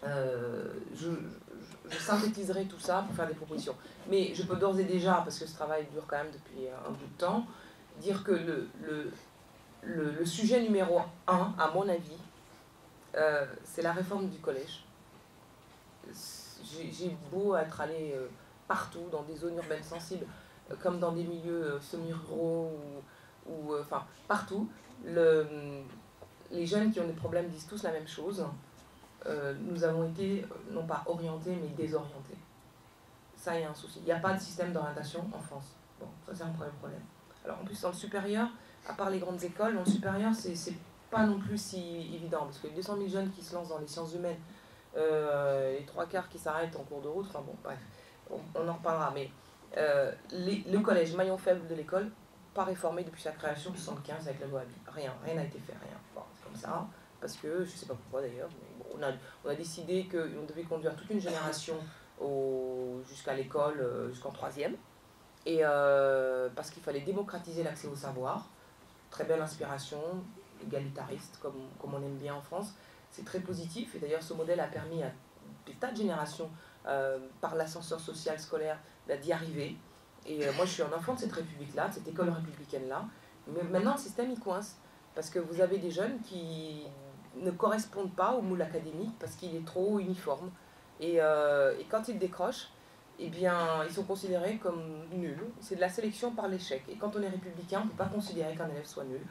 Je synthétiserai tout ça pour faire des propositions. Mais je peux d'ores et déjà, parce que ce travail dure quand même depuis un bout de temps, dire que le sujet numéro un, à mon avis, c'est la réforme du collège. J'ai beau être allé partout, dans des zones urbaines sensibles, comme dans des milieux semi-ruraux, enfin, partout, les jeunes qui ont des problèmes disent tous la même chose. Nous avons été, non pas orientés, mais désorientés. Ça, il y a un souci. Il n'y a pas de système d'orientation en France. Bon, ça, c'est un premier problème. Alors, en plus, dans le supérieur, à part les grandes écoles, dans le supérieur, c'est pas non plus si évident, parce que les 200 000 jeunes qui se lancent dans les sciences humaines, les 3/4 qui s'arrêtent en cours de route, enfin bon, bref, on en reparlera. Mais le collège, maillon faible de l'école, pas réformé depuis sa création en 1975 avec la loi Abi. Rien n'a été fait, rien. Bon, c'est comme ça, parce que, je ne sais pas pourquoi d'ailleurs, mais bon, on a décidé qu'on devait conduire toute une génération jusqu'à l'école, jusqu'en 3e, et parce qu'il fallait démocratiser l'accès au savoir. Très belle inspiration, égalitariste, comme on aime bien en France. C'est très positif, et d'ailleurs ce modèle a permis à des tas de générations, par l'ascenseur social scolaire, d'y arriver. Et moi je suis un enfant de cette république-là, de cette école républicaine-là. Mais maintenant le système il coince, parce que vous avez des jeunes qui ne correspondent pas au moule académique, parce qu'il est trop uniforme. Et quand ils décrochent, eh bien, ils sont considérés comme nuls. C'est de la sélection par l'échec. Et quand on est républicain, on ne peut pas considérer qu'un élève soit nul.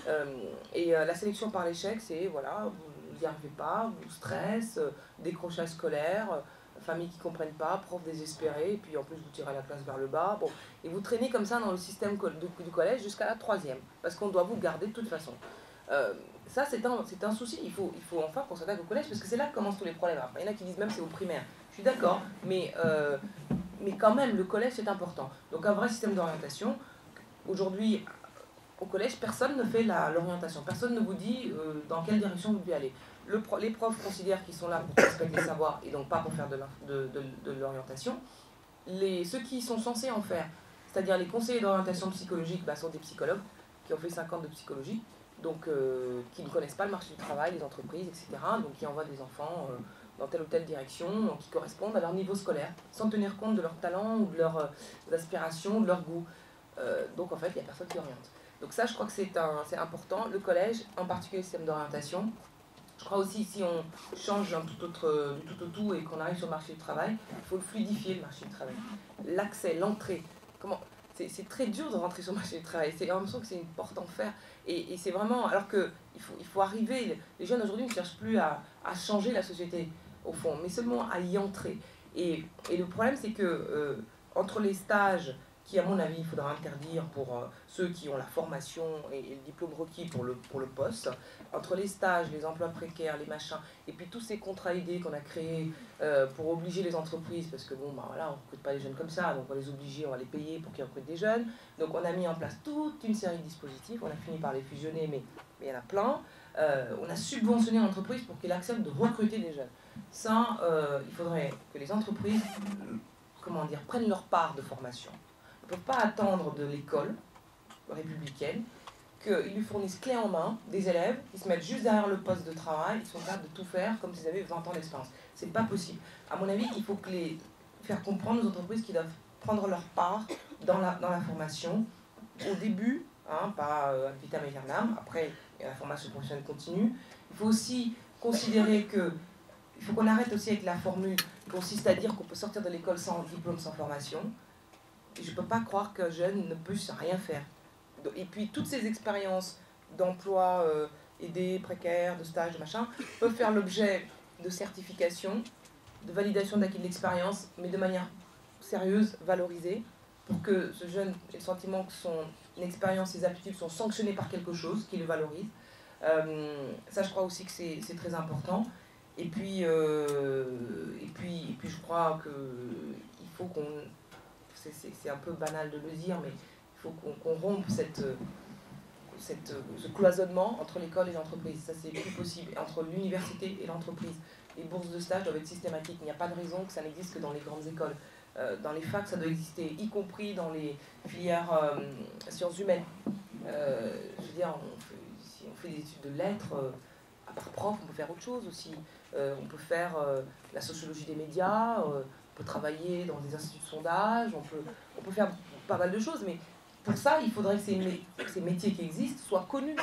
La sélection par l'échec, c'est, voilà, vous n'y arrivez pas, vous stress, décrochage scolaire, famille qui ne comprennent pas, profs désespérés, et puis en plus vous tirez la classe vers le bas. Bon. Et vous traînez comme ça dans le système du collège jusqu'à la 3e, parce qu'on doit vous garder de toute façon. Ça, c'est un souci. Il faut enfin qu'on s'attaque au collège, parce que c'est là que commencent tous les problèmes. Après, il y en a qui disent même c'est au primaire. Je suis d'accord, mais quand même, le collège, c'est important. Donc un vrai système d'orientation. Aujourd'hui, au collège, personne ne fait l'orientation. Personne ne vous dit dans quelle direction vous devez aller. Les profs considèrent qu'ils sont là pour transmettre les savoirs et donc pas pour faire de l'orientation. Ceux qui sont censés en faire, c'est-à-dire les conseillers d'orientation psychologique, sont des psychologues qui ont fait 5 ans de psychologie, donc qui ne connaissent pas le marché du travail, les entreprises, etc. Donc qui envoient des enfants dans telle ou telle direction, qui correspondent à leur niveau scolaire, sans tenir compte de leur talent ou de leurs aspirations, de leur goût. Donc en fait, il n'y a personne qui oriente. Donc ça, je crois que c'est important. Le collège, en particulier le système d'orientation. Je crois aussi, si on change du tout au tout et qu'on arrive sur le marché du travail, il faut le fluidifier, le marché du travail. L'accès, l'entrée. C'est très dur de rentrer sur le marché du travail. C'est l'impression que c'est une porte en fer. Et c'est vraiment... Alors qu'il faut arriver... Les jeunes aujourd'hui ne cherchent plus à changer la société, au fond, mais seulement à y entrer. Et le problème, c'est que entre les stages, qui à mon avis il faudra interdire pour ceux qui ont la formation et le diplôme requis pour le poste, entre les stages, les emplois précaires, les machins, et puis tous ces contrats aidés qu'on a créés pour obliger les entreprises, parce que bon, voilà, on ne recrute pas les jeunes comme ça, donc on va les obliger, on va les payer pour qu'ils recrutent des jeunes. Donc on a mis en place toute une série de dispositifs, on a fini par les fusionner, mais il y en a plein. On a subventionné l'entreprise pour qu'elle accepte de recruter des jeunes. Ça, il faudrait que les entreprises prennent leur part de formation. On ne peut pas attendre de l'école républicaine qu'ils lui fournissent clé en main des élèves qui se mettent juste derrière le poste de travail, ils sont capables de tout faire comme s'ils avaient 20 ans d'expérience. C'est pas possible. À mon avis, il faut faire comprendre aux entreprises qu'ils doivent prendre leur part dans la formation. Au début, pas ad vitam aeternam, après la formation professionnelle continue. Il faut aussi considérer il faut qu'on arrête aussi avec la formule qui consiste à dire qu'on peut sortir de l'école sans diplôme, sans formation. Je ne peux pas croire qu'un jeune ne puisse rien faire. Et puis toutes ces expériences d'emploi aidé, précaire, de stage, de machin, peuvent faire l'objet de certification, de validation d'acquis de l'expérience, mais de manière sérieuse, valorisée, pour que ce jeune ait le sentiment que son expérience, ses aptitudes sont sanctionnées par quelque chose qui le valorise. Ça, je crois aussi que c'est très important. Et puis je crois qu'il faut qu'on... C'est un peu banal de le dire, mais il faut qu'on rompe ce cloisonnement entre l'école et l'entreprise. Ça, c'est plus possible. Entre l'université et l'entreprise. Les bourses de stage doivent être systématiques. Il n'y a pas de raison que ça n'existe que dans les grandes écoles. Dans les facs, ça doit exister, y compris dans les filières sciences humaines. Je veux dire, si on fait des études de lettres, à par prof, on peut faire autre chose aussi. On peut faire la sociologie des médias, on peut travailler dans des instituts de sondage, on peut faire pas mal de choses, mais pour ça, il faudrait que ces métiers qui existent soient connus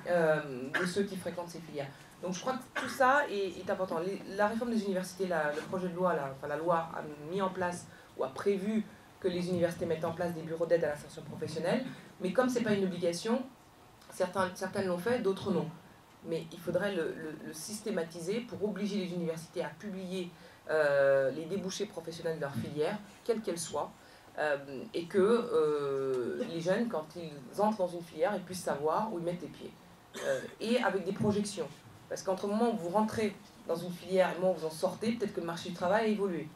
de ceux qui fréquentent ces filières. Donc je crois que tout ça est important. La réforme des universités, le projet de loi, la loi a mis en place ou a prévu que les universités mettent en place des bureaux d'aide à l'insertion professionnelle, mais comme ce n'est pas une obligation, certaines l'ont fait, d'autres non. Mais il faudrait le systématiser pour obliger les universités à publier les débouchés professionnels de leur filière, quelles qu'elles soient, et que les jeunes, quand ils entrent dans une filière, ils puissent savoir où ils mettent les pieds. Et avec des projections. Parce qu'entre le moment où vous rentrez dans une filière et le moment où vous en sortez, peut-être que le marché du travail a évolué.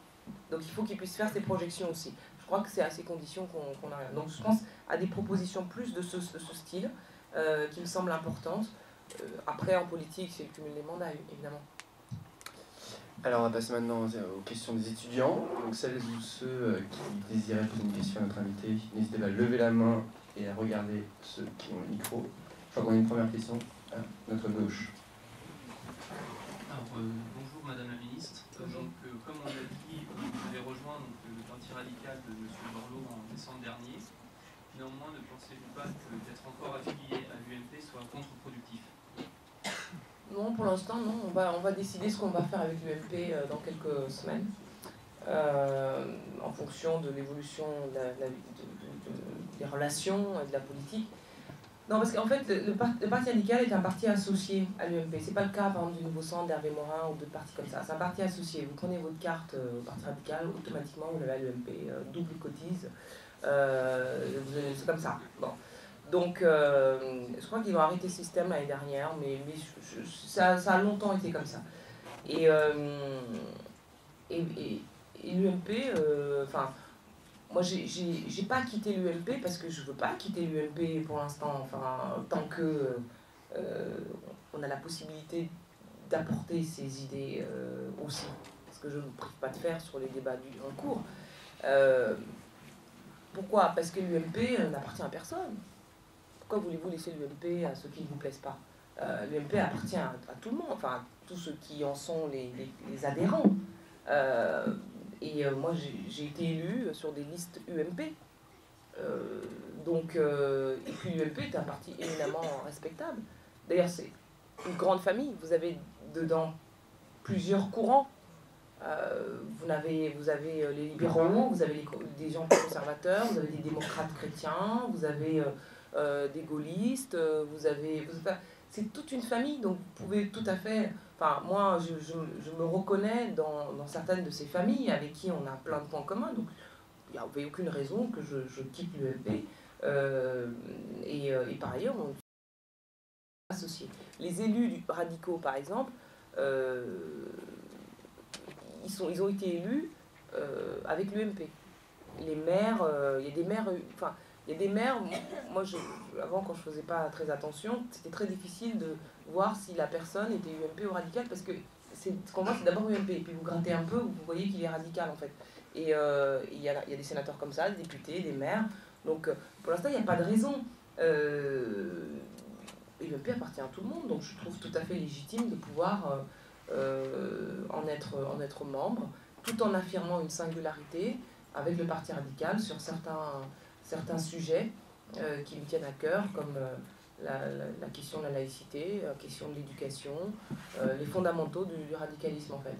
Donc il faut qu'ils puissent faire ces projections aussi. Je crois que c'est à ces conditions qu'on arrive. Donc je pense à des propositions plus de ce style, qui me semblent importantes. Après, en politique, c'est le cumul des mandats, évidemment. Alors, on va passer maintenant aux questions des étudiants. Donc, celles ou ceux qui désiraient poser une question à notre invité, n'hésitez pas à lever la main et à regarder ceux qui ont le micro. Je crois qu'on a une première question à notre gauche. Alors, bonjour Madame la Ministre. Donc, comme on l'a dit, vous avez rejoint le parti radical de M. Borloo en décembre dernier. Néanmoins, ne pensez-vous pas que d'être encore affilié à l'UMP soit contre-productif? Non, pour l'instant, non. On va décider ce qu'on va faire avec l'UMP dans quelques semaines, en fonction de l'évolution des relations et de la politique. Non, parce qu'en fait, le parti radical est un parti associé à l'UMP. C'est pas le cas, par exemple, du Nouveau Centre, d'Hervé Morin ou d'autres partis comme ça. C'est un parti associé. Vous prenez votre carte au parti radical, automatiquement, vous l'avez à l'UMP, double cotise. C'est comme ça. Bon. Donc, je crois qu'ils ont arrêté ce système l'année dernière, mais ça a longtemps été comme ça. Et l'UMP, enfin, moi, j'ai pas quitté l'UMP parce que je veux pas quitter l'UMP pour l'instant, enfin, tant que on a la possibilité d'apporter ces idées aussi, parce que je ne me prive pas de faire sur les débats en cours. Pourquoi? Parce que l'UMP n'appartient à personne. Pourquoi voulez-vous laisser l'UMP à ceux qui ne vous plaisent pas? L'UMP appartient à tout le monde, enfin à tous ceux qui en sont les adhérents. Moi, j'ai été élue sur des listes UMP. Et puis l'UMP est un parti éminemment respectable. D'ailleurs, c'est une grande famille. Vous avez dedans plusieurs courants. Vous avez les libéraux, vous avez des gens conservateurs, vous avez des démocrates chrétiens, vous avez des gaullistes, c'est toute une famille, donc vous pouvez tout à fait... Enfin, moi, je me reconnais dans certaines de ces familles avec qui on a plein de points communs, donc il n'y avait aucune raison que je quitte l'UMP. Et par ailleurs, on est associés. Les élus radicaux, par exemple, ils ont été élus avec l'UMP. Les maires, il y a des maires... Enfin, il y a des maires, moi, avant, quand je faisais pas très attention, c'était très difficile de voir si la personne était UMP ou radicale, parce que ce qu'on voit, c'est d'abord UMP, et puis vous grattez un peu, vous voyez qu'il est radical, en fait. Et il y a des sénateurs comme ça, des députés, des maires. Donc, pour l'instant, il n'y a pas de raison. L'UMP appartient à tout le monde, donc je trouve tout à fait légitime de pouvoir en être membre, tout en affirmant une singularité avec le parti radical sur certains sujets qui me tiennent à cœur, comme la question de la laïcité, la question de l'éducation, les fondamentaux du radicalisme en fait.